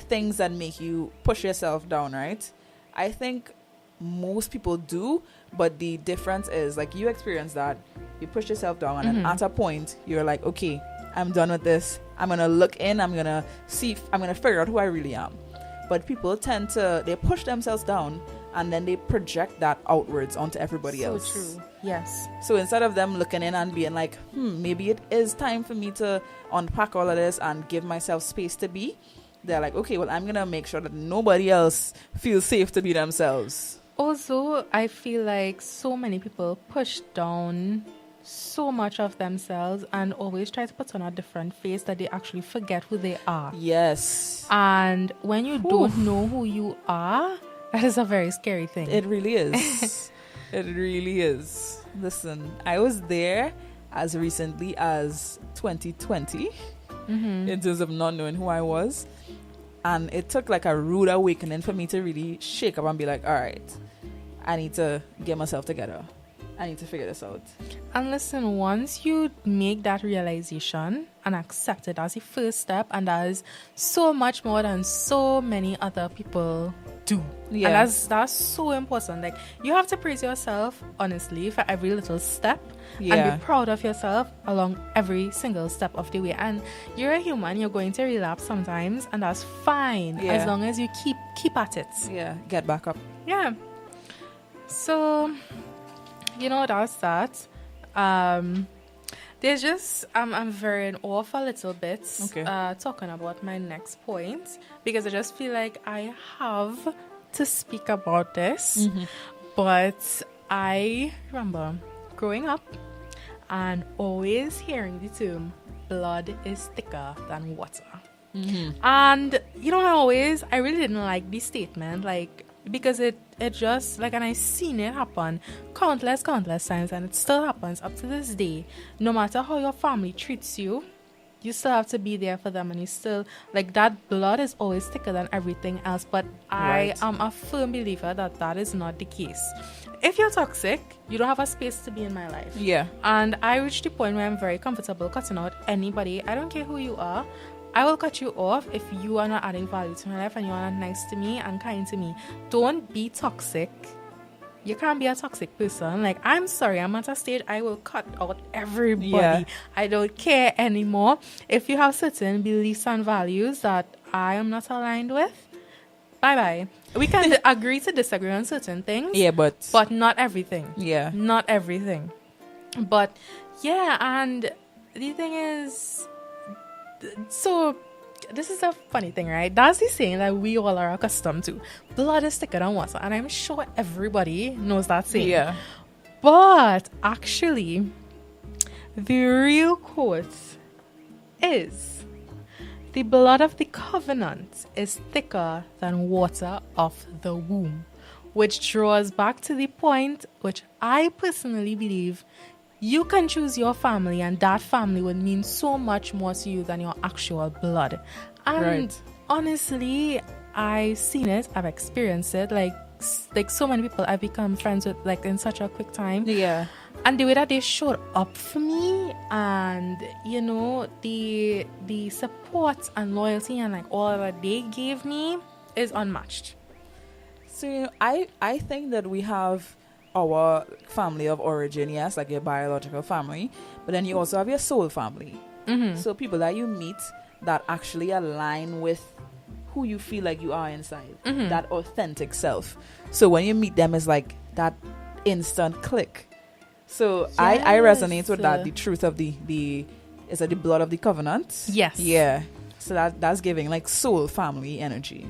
things that make you push yourself down, right? I think most people do, but the difference is, like, you experience that, you push yourself down, and at a point, you're like, okay, I'm done with this. I'm going to look in. I'm going to figure out who I really am. But people they push themselves down, and then they project that outwards onto everybody else. So true. Yes. So instead of them looking in and being like, maybe it is time for me to unpack all of this and give myself space to be, they're like, okay, well, I'm going to make sure that nobody else feels safe to be themselves. Also, I feel like so many people push down so much of themselves and always try to put on a different face that they actually forget who they are. Yes. And when you don't know who you are, that is a very scary thing. It really is. It really is. Listen, I was there as recently as 2020 in terms of not knowing who I was. And it took like a rude awakening for me to really shake up and be like, all right, I need to get myself together. I need to figure this out. And listen, once you make that realization and accept it as the first step, and that is so much more than so many other people do. Yeah. And that's so important. Like, you have to praise yourself, honestly, for every little step. And be proud of yourself along every single step of the way. And you're a human, you're going to relapse sometimes, and that's fine, as long as you keep at it. Yeah, get back up. Yeah. So, you know, that's that. There's just I'm very in awe for a little bit talking about my next point, because I just feel like I have to speak about this. But I remember growing up and always hearing the term blood is thicker than water. And you know, I really didn't like this statement, like, because it just, like, and I seen it happen countless times, and it still happens up to this day. No matter how your family treats you, you still have to be there for them, and you still, like, that blood is always thicker than everything else. But I am a firm believer that is not the case. If you're toxic, you don't have a space to be in my life. Yeah. And I reached the point where I'm very comfortable cutting out anybody. I don't care who you are. I will cut you off if you are not adding value to my life and you are not nice to me and kind to me. Don't be toxic. You can't be a toxic person. Like, I'm sorry, I'm at a stage I will cut out everybody. Yeah. I don't care anymore. If you have certain beliefs and values that I am not aligned with, bye-bye. We can agree to disagree on certain things. Yeah, but not everything. Yeah. Not everything. But, yeah, and the thing is, so this is a funny thing, right? That's the saying that we all are accustomed to. Blood is thicker than water. And I'm sure everybody knows that saying. Yeah. But actually, the real quote is, the blood of the covenant is thicker than water of the womb. Which draws back to the point which I personally believe you can choose your family, and that family would mean so much more to you than your actual blood. And honestly, I've seen it, I've experienced it, like so many people I've become friends with, like, in such a quick time. Yeah. And the way that they showed up for me, and, you know, the support and loyalty and, like, all that they gave me is unmatched. So I think that we have our family of origin, yes, like your biological family, but then you also have your soul family. So people that you meet that actually align with who you feel like you are inside, that authentic self. So when you meet them, it's like that instant click. So Yes. I resonate with that. The truth of the is that the blood of the covenant. Yes. Yeah. So that's giving like soul family energy.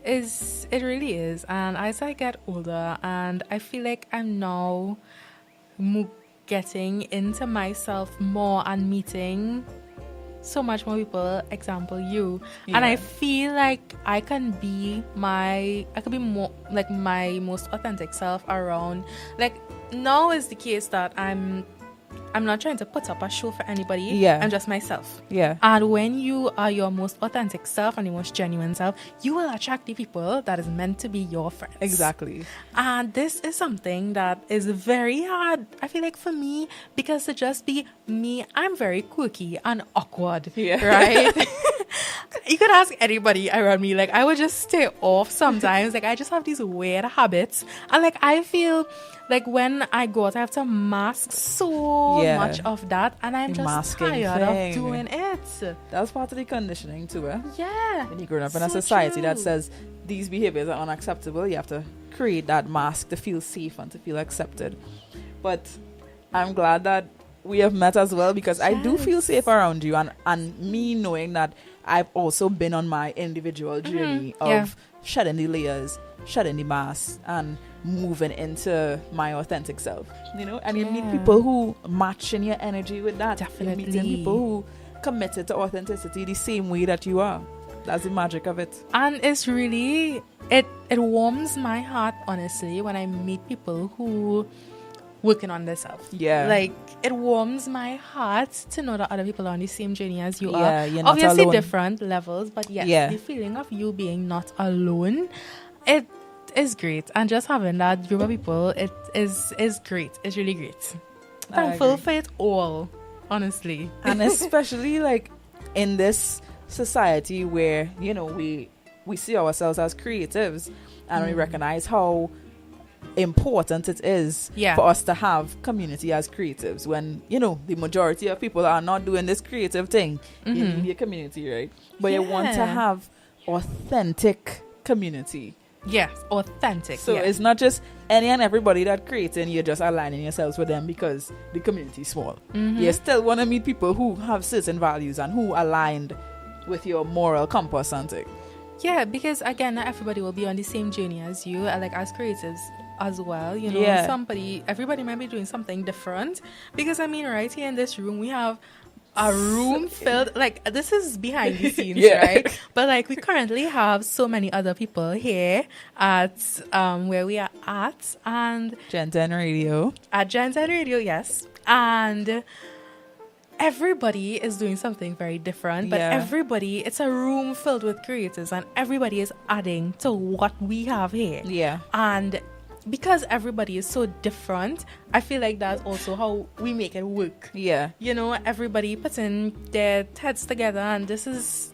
It really is. And as I get older, and I feel like I'm now getting into myself more and meeting so much more people, example you. And I feel like I can be more like my most authentic self around. Like now is the case that I'm not trying to put up a show for anybody. Yeah. I'm just myself. Yeah. And when you are your most authentic self and your most genuine self, you will attract the people that is meant to be your friends. Exactly. And this is something that is very hard, I feel like, for me, because to just be me, I'm very quirky and awkward. Yeah. Right? You could ask anybody around me. Like, I would just stay off sometimes. Like, I just have these weird habits. And, like, I feel like when I go out, I have to mask so much of that. And I'm The just masking tired thing. of doing it. That's part of the conditioning too, eh? Yeah. When you grow up in a So society that true. says these behaviors are unacceptable, you have to create that mask to feel safe and to feel accepted. But I'm glad that we have met as well, because I do feel Yes. safe around you, and me knowing that I've also been on my individual journey of shedding the layers, shedding the mask, and moving into my authentic self, you know. And you meet people who match in your energy with that. Definitely. You're meeting people who committed to authenticity the same way that you are. That's the magic of it. And it's really, it warms my heart, honestly, when I meet people who working on themselves. Yeah. Like, it warms my heart to know that other people are on the same journey as you Yeah, are. you're not Obviously alone. different levels, but yes, the feeling of you being not alone, it is great. And just having that group of people, it is great. It's really great. Thankful for it all, honestly. And especially like in this society where, you know, we see ourselves as creatives, and we recognize how important it is for us to have community as creatives, when, you know, the majority of people are not doing this creative thing. You need your community, right? But you want to have authentic community. Yes, authentic. So it's not just any and everybody that creates and you're just aligning yourselves with them because the community is small. You still want to meet people who have certain values and who aligned with your moral compass and thing. Yeah, because again, not everybody will be on the same journey as you, like as creatives as well. You know, everybody might be doing something different. Because I mean, right here in this room, we have a room filled, like, this is behind the scenes, right? But like, we currently have so many other people here at where we are at, and Gen 10 Radio. At Gen 10 Radio, yes. And everybody is doing something very different, but everybody, it's a room filled with creators, and everybody is adding to what we have here. Yeah. And because everybody is so different, I feel like that's also how we make it work. Yeah. You know, everybody putting their heads together, and this is,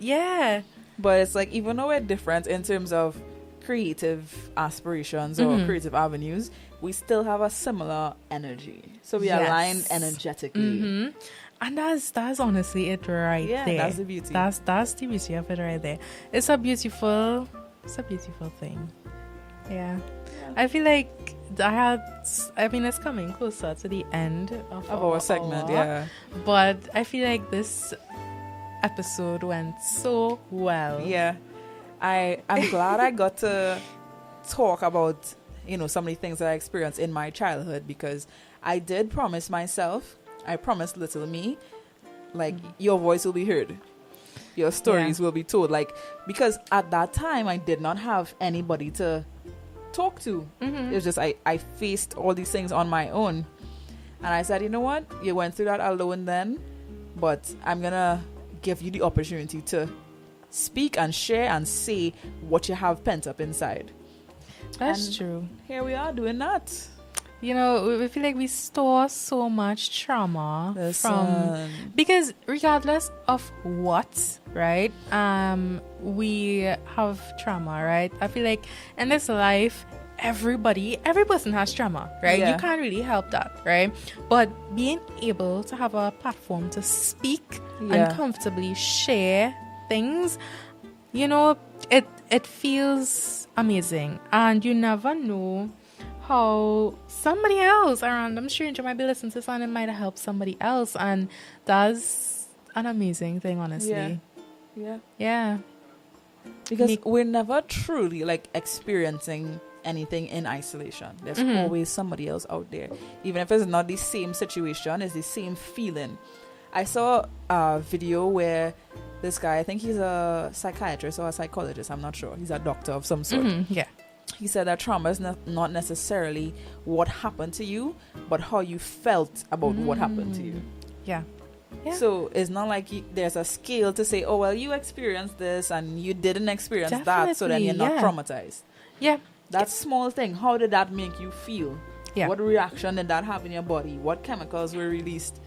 But it's like, even though we're different in terms of creative aspirations or creative avenues, we still have a similar energy. So we align energetically. And that's honestly it right there. That's the beauty. That's the beauty of it right there. It's a beautiful thing. Yeah. I feel like it's coming closer to the end of our segment, But I feel like this episode went so well. Yeah. I'm glad I got to talk about, you know, some of the things that I experienced in my childhood, because I did promise myself, I promised little me, like, your voice will be heard. Your stories will be told. Like, because at that time, I did not have anybody to talk to. It was just, I faced all these things on my own. And I said, you know what? You went through that alone then, but I'm going to give you the opportunity to speak and share and say what you have pent up inside. That's true. Here we are doing that. You know, we feel like we store so much trauma from, because regardless of what, right, we have trauma, right? I feel like in this life, every person has trauma, right? Yeah. You can't really help that, right? But being able to have a platform to speak and comfortably share things, you know, it feels amazing. And you never know how somebody else, a random stranger, might be listening to something and might help somebody else, and that's an amazing thing, honestly. Yeah. Because we're never truly like experiencing anything in isolation. There's always somebody else out there, even if it's not the same situation, it's the same feeling. I saw a video where this guy, I think he's a psychiatrist or a psychologist, I'm not sure, he's a doctor of some sort. He said that trauma is not necessarily what happened to you, but how you felt about what happened to you. Yeah. So it's not like there's a scale to say, oh, well, you experienced this and you didn't experience that, so then you're not traumatized. Yeah. That small thing, how did that make you feel? Yeah. What reaction did that have in your body? What chemicals were released?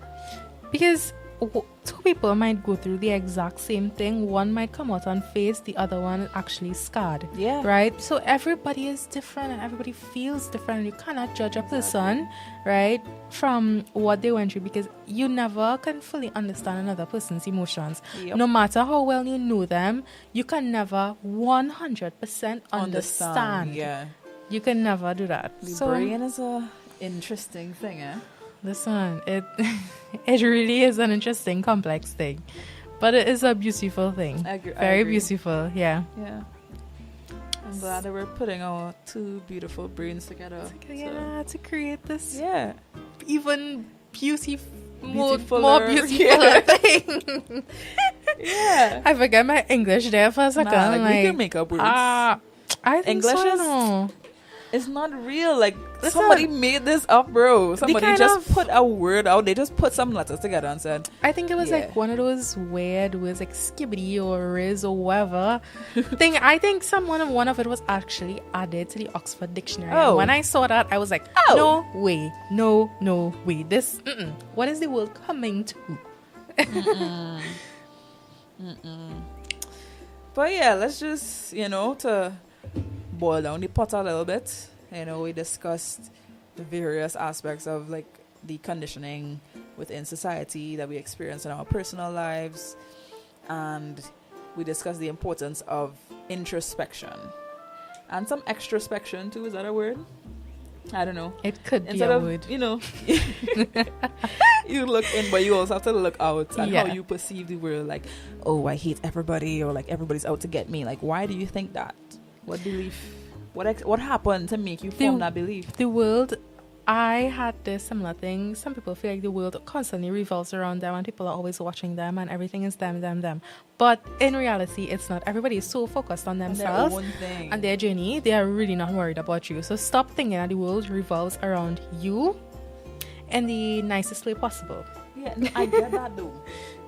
Because two people might go through the exact same thing. One might come out unfazed, the other one actually scarred. Yeah. Right? So everybody is different and everybody feels different. You cannot judge a person, right, from what they went through, because you never can fully understand another person's emotions. Yep. No matter how well you know them, you can never 100% understand. Yeah. You can never do that. The brain is a interesting thing, eh? Listen, it really is an interesting, complex thing, but it is a beautiful thing. I Very agree. beautiful, yeah. Yeah. I'm glad that we're putting our two beautiful brains together. Yeah, to create this even more beautiful thing. Yeah. I forget my English there for a second. Nah, like, we can make up words. I think English so, is no. It's not real. Like, somebody made this up, bro. Somebody just put a word out. They just put some letters together and said. I think it was like one of those weird words, like skibbity or riz or whatever thing. I think one of it was actually added to the Oxford Dictionary. Oh. And when I saw that, I was like, no way. This, what is the world coming to? But yeah, let's just, to boil down the pot a little bit. We discussed the various aspects of like the conditioning within society that we experience in our personal lives, and we discussed the importance of introspection and some extrospection too. Is that a word? I don't know. It could Instead be a of, word. You look in, but you also have to look out and how you perceive the world. Like, oh, I hate everybody, or like everybody's out to get me. Like, why do you think that? What belief? What happened to make you form that belief? The world, I had this similar thing. Some people feel like the world constantly revolves around them and people are always watching them and everything is them. But in reality, it's not. Everybody is so focused on themselves and their journey. They are really not worried about you. So stop thinking that the world revolves around you in the nicest way possible. Yeah, I get that though.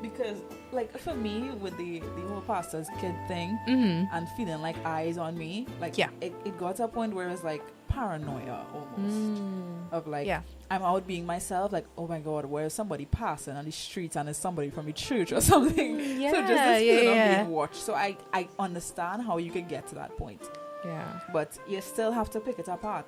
Because, like, for me, with the whole pastor's kid thing and feeling like eyes on me, like, it got to a point where it was like paranoia almost. Of like, I'm out being myself, like, oh my God, where's somebody passing on the streets and there's somebody from the church or something? So just this feeling of being watched. So I understand how you could get to that point. Yeah. But you still have to pick it apart.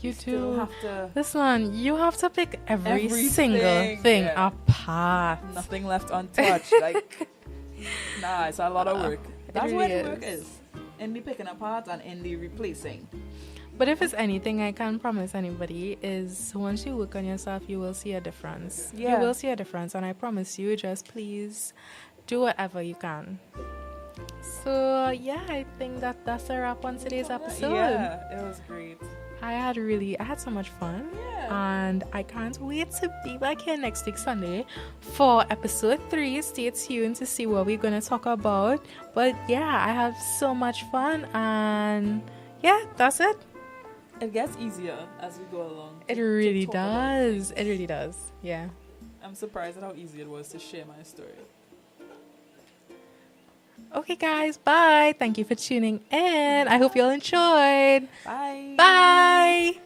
You still do. have to. Listen, you have to pick every single thing apart. Nothing left untouched. Like, nah, it's a lot of work. That's really where the work is. In the picking apart and in the replacing. But if it's anything I can promise anybody is once you work on yourself, you will see a difference. Yeah. You will see a difference. And I promise you, just please do whatever you can. So, I think that's a wrap on today's episode. Yeah, it was great. I had so much fun, and I can't wait to be back here next week Sunday for episode 3. Stay tuned to see what we're going to talk about. But I have so much fun, and that's it. It gets easier as we go along. It really does. It really does. Yeah. I'm surprised at how easy it was to share my story. Okay, guys. Bye. Thank you for tuning in. I hope you all enjoyed. Bye. Bye.